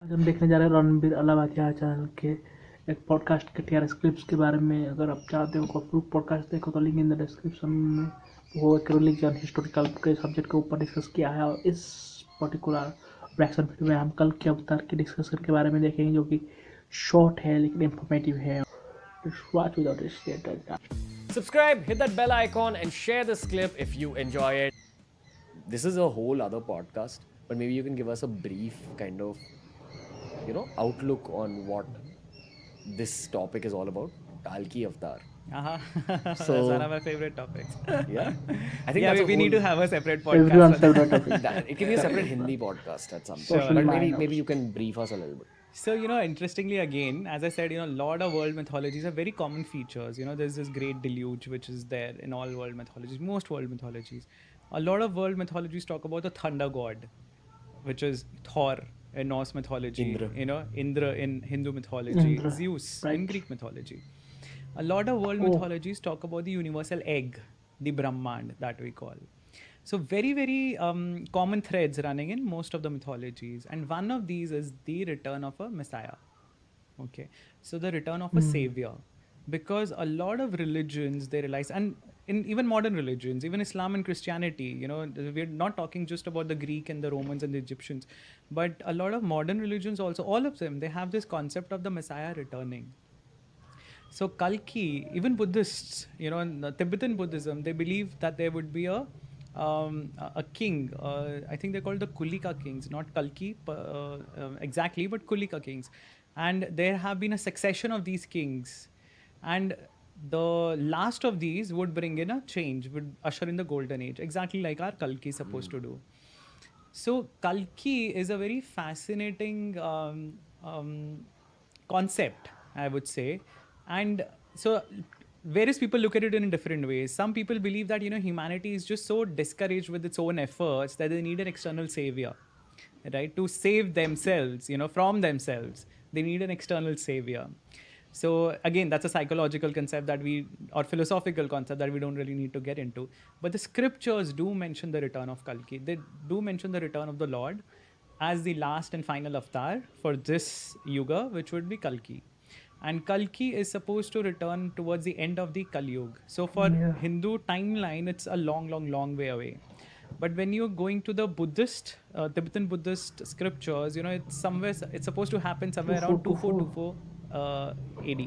आज हम देखने जा रहे हैं रणबीर अलाहाबादिया चैनल के एक पॉडकास्ट के TRS क्लिप्स के बारे में। अगर आप चाहते हो को फुल पॉडकास्ट देखो तो लिंक इन द डिस्क्रिप्शन में। वो एक रिलीजन हिस्टोरिकल के सब्जेक्ट के ऊपर डिस्कस किया है और इस पर्टिकुलर रिएक्शन वीडियो में हम कल के अवतार के डिस्कशन के बारे में देखेंगे, जो कि शॉर्ट है लेकिन इंफॉर्मेटिव है। Watch without state. Subscribe, hit that bell icon, and share this clip if you enjoy it. This is a whole other podcast, but maybe you can give us a brief kind of, outlook on what this topic is all about. Kalki Avatar. That's one of my favorite topics. Yeah, I think Yeah, that's we need to have a separate podcast. Everyone's for that. favorite topic. it can be a separate Hindi podcast at some point. Sure. But maybe Minors. maybe you can brief us a little bit. So, interestingly, again, as I said, a lot of world mythologies are very common features. There's this great deluge which is there in all world mythologies, most world mythologies. A lot of world mythologies talk about the thunder god, which is Thor in Norse mythology. Indra. Indra in Hindu mythology, Indra, Zeus right. in Greek mythology. A lot of world mythologies talk about the universal egg, the Brahmand that we call. So very, very common threads running in most of the mythologies. And one of these is the return of a messiah. Okay. So the return of a savior. Because a lot of religions, they realize, and in even modern religions, even Islam and Christianity, we're not talking just about the Greek and the Romans and the Egyptians, but a lot of modern religions also, all of them, they have this concept of the messiah returning. So Kalki, even Buddhists, in the Tibetan Buddhism, they believe that there would be a king. I think they're called the Kulika kings, not Kalki exactly, but Kulika kings. And there have been a succession of these kings. And the last of these would bring in a change, would usher in the golden age, exactly like our Kalki is supposed to do. So Kalki is a very fascinating concept, I would say. And so various people look at it in different ways. Some people believe that, humanity is just so discouraged with its own efforts that they need an external savior, right? To save themselves, from themselves. They need an external savior. So again, that's a psychological concept or philosophical concept that we don't really need to get into. But the scriptures do mention the return of Kalki. They do mention the return of the Lord as the last and final avatar for this yuga, which would be Kalki. And Kalki is supposed to return towards the end of the Kali Yuga. So for Hindu timeline, it's a long, long, long way away. But when you're going to the Buddhist, Tibetan Buddhist scriptures, it's supposed to happen somewhere around 2424 AD.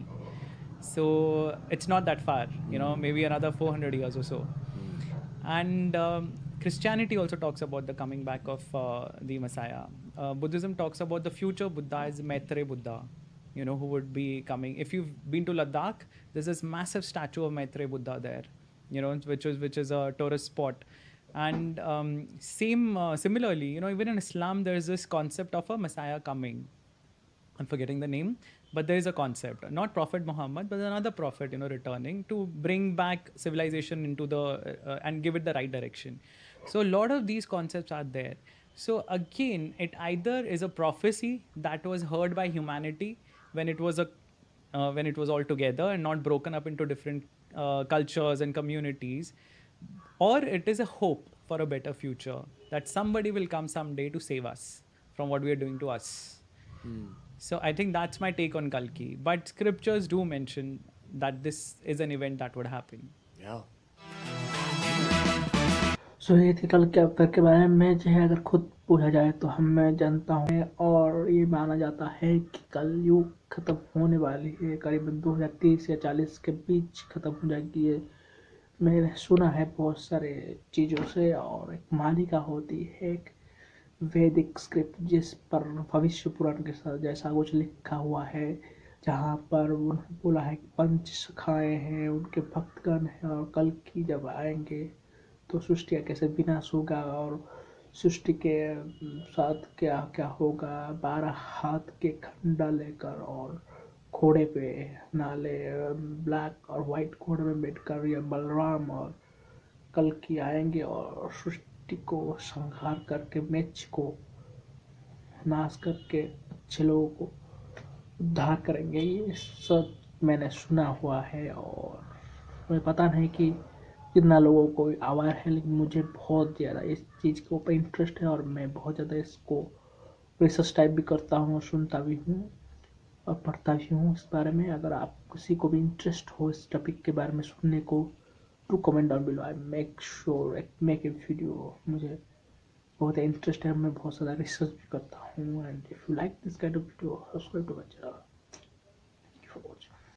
So it's not that far, maybe another 400 years or so. And Christianity also talks about the coming back of the Messiah. Buddhism talks about the future Buddha as Maitreya Buddha, who would be coming. If you've been to Ladakh, there's this massive statue of Maitreya Buddha there, which is a tourist spot. And similarly, even in Islam, there's this concept of a Messiah coming. I'm forgetting the name, but there is a concept. Not Prophet Muhammad, but another prophet, returning to bring back civilization into and give it the right direction. So a lot of these concepts are there. So again, it either is a prophecy that was heard by humanity when it was all together and not broken up into different cultures and communities, or it is a hope for a better future that somebody will come someday to save us from what we are doing to us. So I think that's my take on Kalki. But scriptures do mention that this is an event that would happen. Yeah. सो ये थी कल के अवतार के बारे में, जो है अगर खुद पूछा जाए तो मैं जानता हूँ और ये माना जाता है कि कल युग खत्म होने वाली है, करीबन 2030 या 40 के बीच खत्म हो जाएगी। ये मैंने सुना है बहुत सारे चीज़ों से। और एक मालिका होती है, एक वैदिक स्क्रिप्ट जिस पर भविष्य पुराण के साथ जैसा कुछ लिखा हुआ है, जहाँ पर उन्होंने बोला है कि पंच सखाएँ हैं, उनके भक्तगण हैं, और कल की जब आएंगे तो सृष्टि का कैसे विनाश होगा और सृष्टि के साथ क्या क्या होगा। 12 हाथ के खंडा लेकर और घोड़े पे नाले ब्लैक और वाइट घोड़े में बैठकर ये बलराम और कल्कि आएंगे और सृष्टि को संहार करके मेच को नाश करके अच्छे लोगों को उद्धार करेंगे। ये सब मैंने सुना हुआ है और मुझे पता नहीं कि कितना लोगों को आवाज़ है, लेकिन मुझे बहुत ज़्यादा इस चीज़ के ऊपर इंटरेस्ट है और मैं बहुत ज़्यादा इसको रिसर्च टाइप भी करता हूँ और सुनता भी हूँ और पढ़ता भी हूँ इस बारे में। अगर आप किसी को भी इंटरेस्ट हो इस टॉपिक के बारे में सुनने को, to comment down below, I make sure make a video. मुझे बहुत इंटरेस्ट है, मैं बहुत ज़्यादा रिसर्च भी करता हूँ। And if you like this kind of video, subscribe to my channel. Thank you for watching.